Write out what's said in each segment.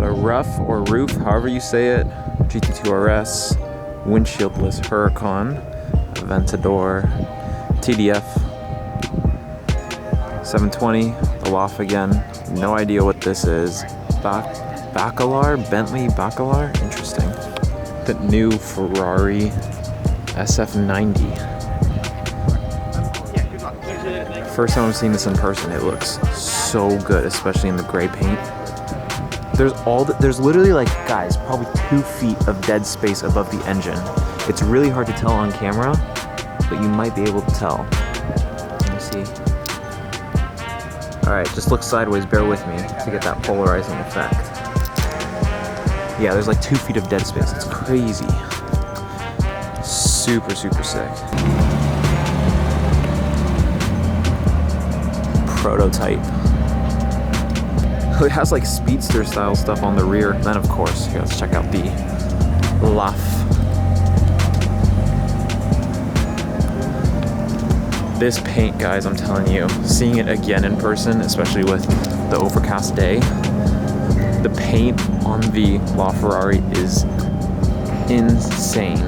Got a rough or roof, however you say it, GT2 RS, windshieldless Huracan, Aventador, TDF, 720, the Loft again. No idea what this is. Bentley Bacalar? Interesting. The new Ferrari SF90. First time I'm seeing this in person, it looks so good, especially in the gray paint. There's literally like, guys, probably 2 feet of dead space above the engine. It's really hard to tell on camera, but you might be able to tell. Let me see. All right, just look sideways, bear with me to get that polarizing effect. Yeah, there's like 2 feet of dead space. It's crazy. Super, super sick. Prototype. It has like speedster style stuff on the rear. Then of course, here, let's check out the LaF. This paint, guys, I'm telling you, seeing it again in person, especially with the overcast day, the paint on the LaFerrari is insane.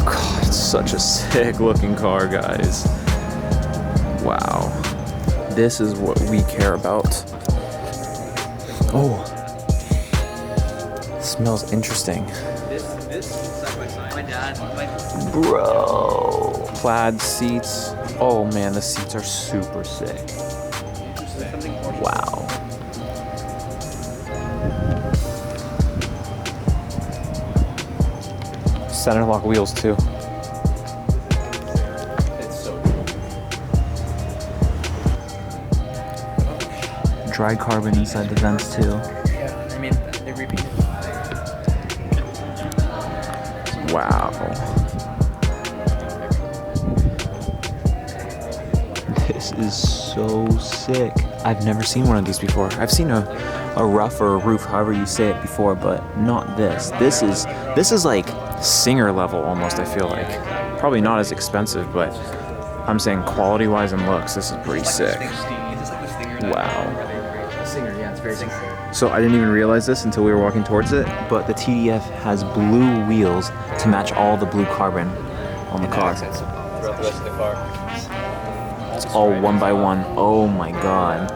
God, it's such a sick looking car, guys. Wow. This is what we care about. Oh. It smells interesting. This side by side. My dad, Bro. Plaid seats. Oh man, the seats are super sick. Wow. Center lock wheels too. It's so cool. Dry carbon inside the vents too. Yeah, I mean, they repeated. Wow. This is so sick. I've never seen one of these before. I've seen a rough or a roof, however you say it, before, but not this. This is like Singer level almost, I feel like. Probably not as expensive, but I'm saying quality-wise and looks, this is pretty sick. Wow. Singer, yeah, it's very sick. So I didn't even realize this until we were walking towards it, but the TDF has blue wheels to match all the blue carbon on the car. Throughout the rest of the car. It's all 1 by 1. Oh my god.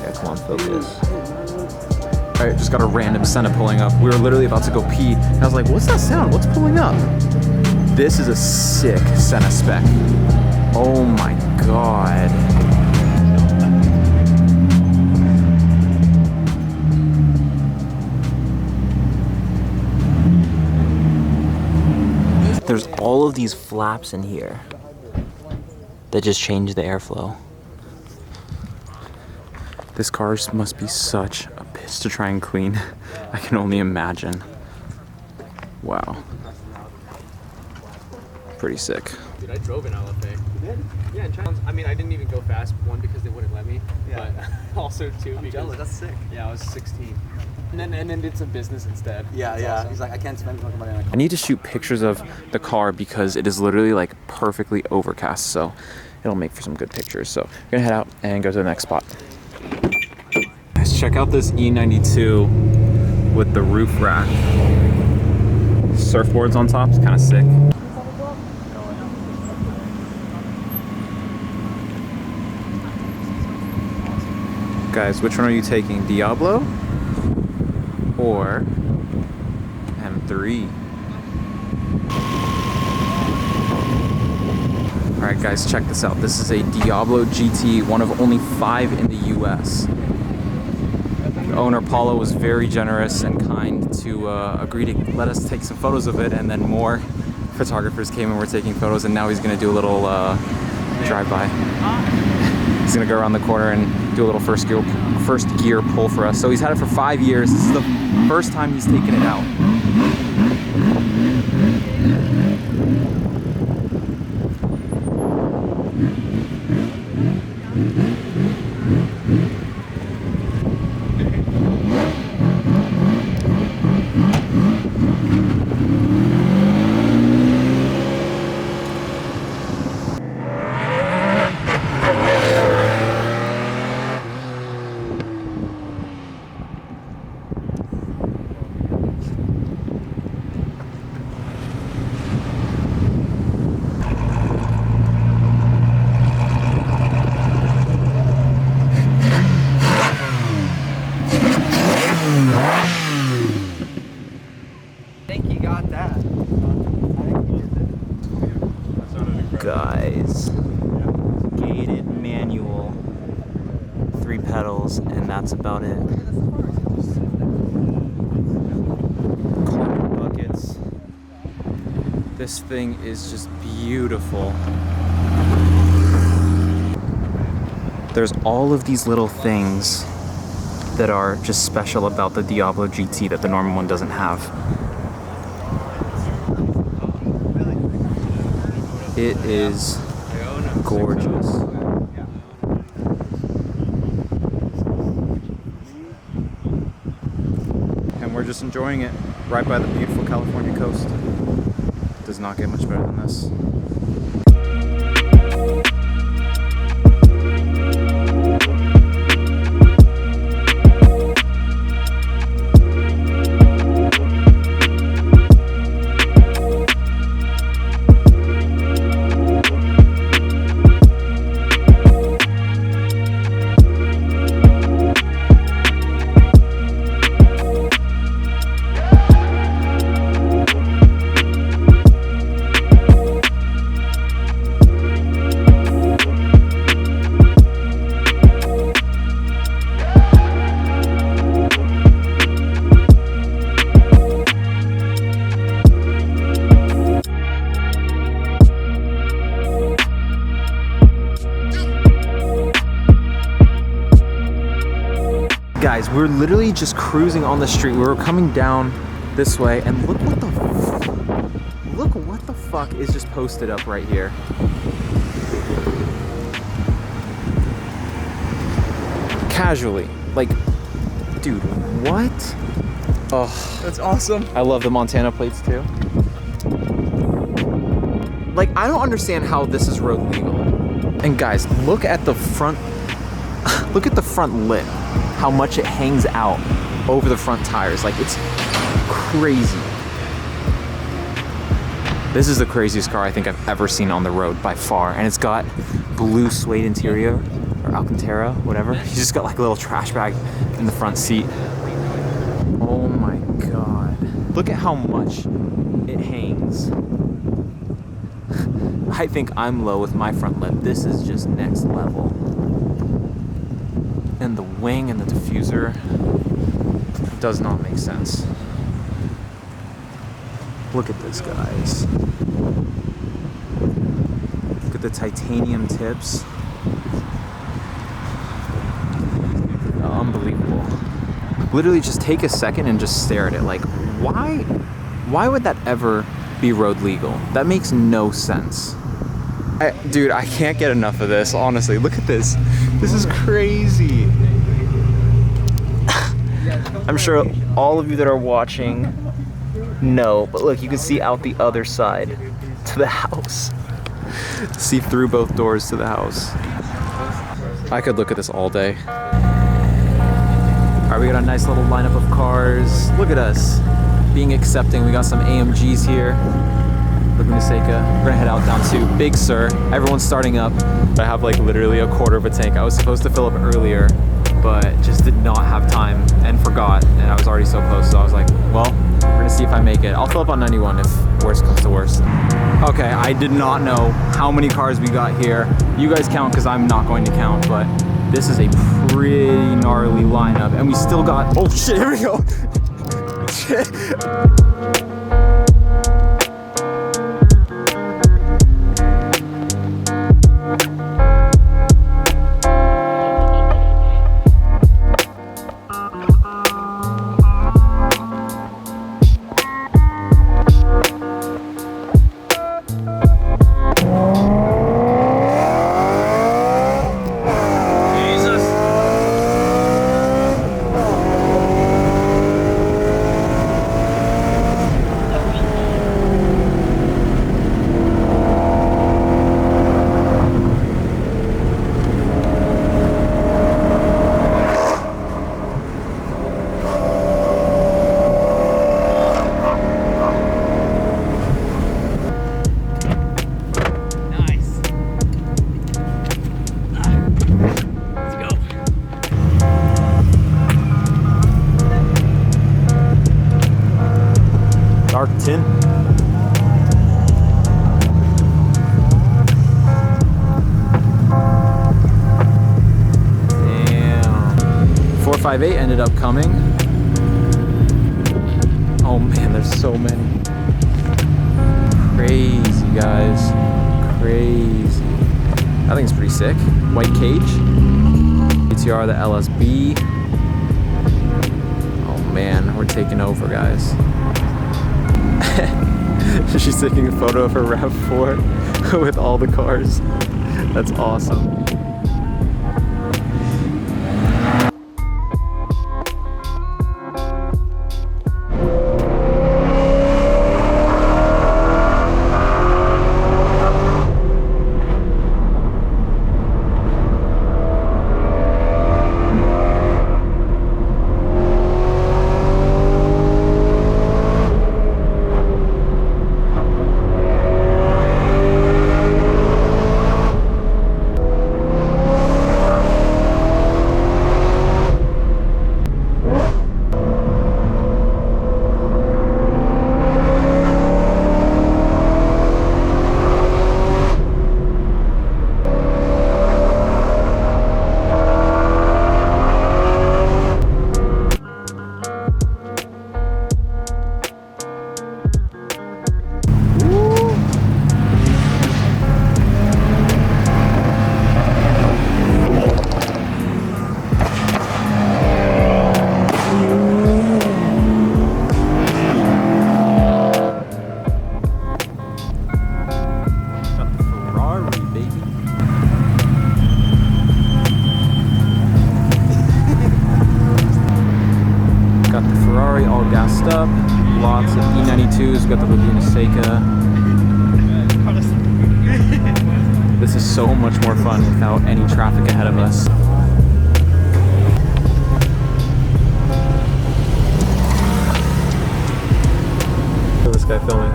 Yeah, come on, focus. Alright, just got a random Senna pulling up. We were literally about to go pee, and I was like, what's that sound? What's pulling up? This is a sick Senna spec. Oh my god. There's all of these flaps in here that just change the airflow. This car must be such a piss to try and clean. I can only imagine. Wow. Pretty sick. Dude, I drove in LFA. You did? Yeah, in China. I mean, I didn't even go fast. One, because they wouldn't let me. Yeah. But also, two, because... jealous. That's sick. Yeah, I was 16. And then did some business instead. Yeah, yeah. Awesome. He's like, I can't spend much money on a car. I need to shoot pictures of the car because it is literally like perfectly overcast, so it'll make for some good pictures. So we're gonna head out and go to the next spot. Guys, check out this E92 with the roof rack. Surfboards on top, it's kind of sick. Guys, which one are you taking? Diablo or M3? Alright guys, check this out. This is a Diablo GT, one of only 5 in the US. The owner, Paulo, was very generous and kind to agree to let us take some photos of it, and then more photographers came and were taking photos, and now he's going to do a little drive-by. He's going to go around the corner and do a little first gear pull for us. So he's had it for 5 years. This is the first time he's taken it out. guys. Gated manual, 3 pedals, and that's about it. Carbon buckets. This thing is just beautiful. There's all of these little things that are just special about the Diablo GT that the normal one doesn't have. It is gorgeous. And we're just enjoying it right by the beautiful California coast. Does not get much better than this. Guys, we're literally just cruising on the street. We were coming down this way, and look what the fuck is just posted up right here. Casually, like, dude, what? Oh, That's awesome. I love the Montana plates too. Like, I don't understand how this is road legal. And guys, look at the front. Look at the front lip. How much it hangs out over the front tires. Like, it's crazy. This is the craziest car I think I've ever seen on the road by far. And it's got blue suede interior, or Alcantara, whatever. He's just got like a little trash bag in the front seat. Oh my God. Look at how much it hangs. I think I'm low with my front lip. This is just next level. And the wing and the diffuser does not make sense. Look at this, guys. Look at the titanium tips. Unbelievable. Literally just take a second and just stare at it. Like, why would that ever be road legal? That makes no sense. Dude, I can't get enough of this, honestly. Look at this. This is crazy. I'm sure all of you that are watching know, but look, you can see out the other side to the house. See through both doors to the house. I could look at this all day. All right, we got a nice little lineup of cars. Look at us being accepting. We got some AMGs here. Laguna Seca. We're gonna head out down to Big Sur. Everyone's starting up, but I have like literally a quarter of a tank. I was supposed to fill up earlier, but just did not have time and forgot, and I was already so close, so I was like, well, we're gonna see if I make it. I'll fill up on 91 if worst comes to worst. Okay, I did not know how many cars we got here. You guys count, because I'm not going to count, but this is a pretty gnarly lineup, and we still got, oh shit, here we go. Shit. 358 ended up coming. Oh man, there's so many. Crazy, guys. Crazy. I think it's pretty sick. White cage. GTR, the LSB. Oh man, we're taking over, guys. She's taking a photo of her RAV4 with all the cars. That's awesome. All gassed up, lots of E92s, we got the Laguna Seca. This is so much more fun without any traffic ahead of us. Look at this guy filming.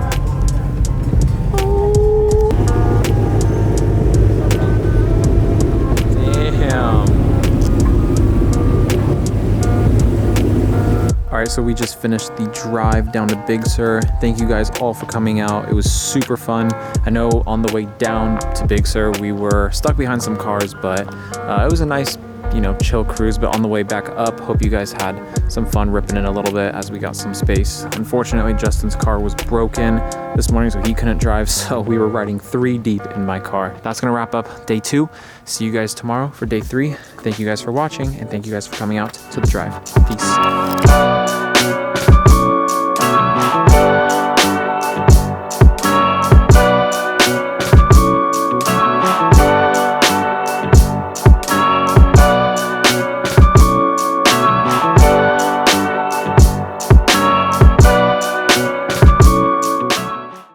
Alright, so we just finished the drive down to Big Sur. Thank you guys all for coming out. It was super fun. I know on the way down to Big Sur we were stuck behind some cars, but it was a nice, you know, chill cruise. But on the way back up, hope you guys had some fun ripping in a little bit as we got some space. Unfortunately, Justin's car was broken this morning, so he couldn't drive, so we were riding 3 deep in my car. That's gonna wrap up day 2. See you guys tomorrow for day 3. Thank you guys for watching, and thank you guys for coming out to the drive. Peace.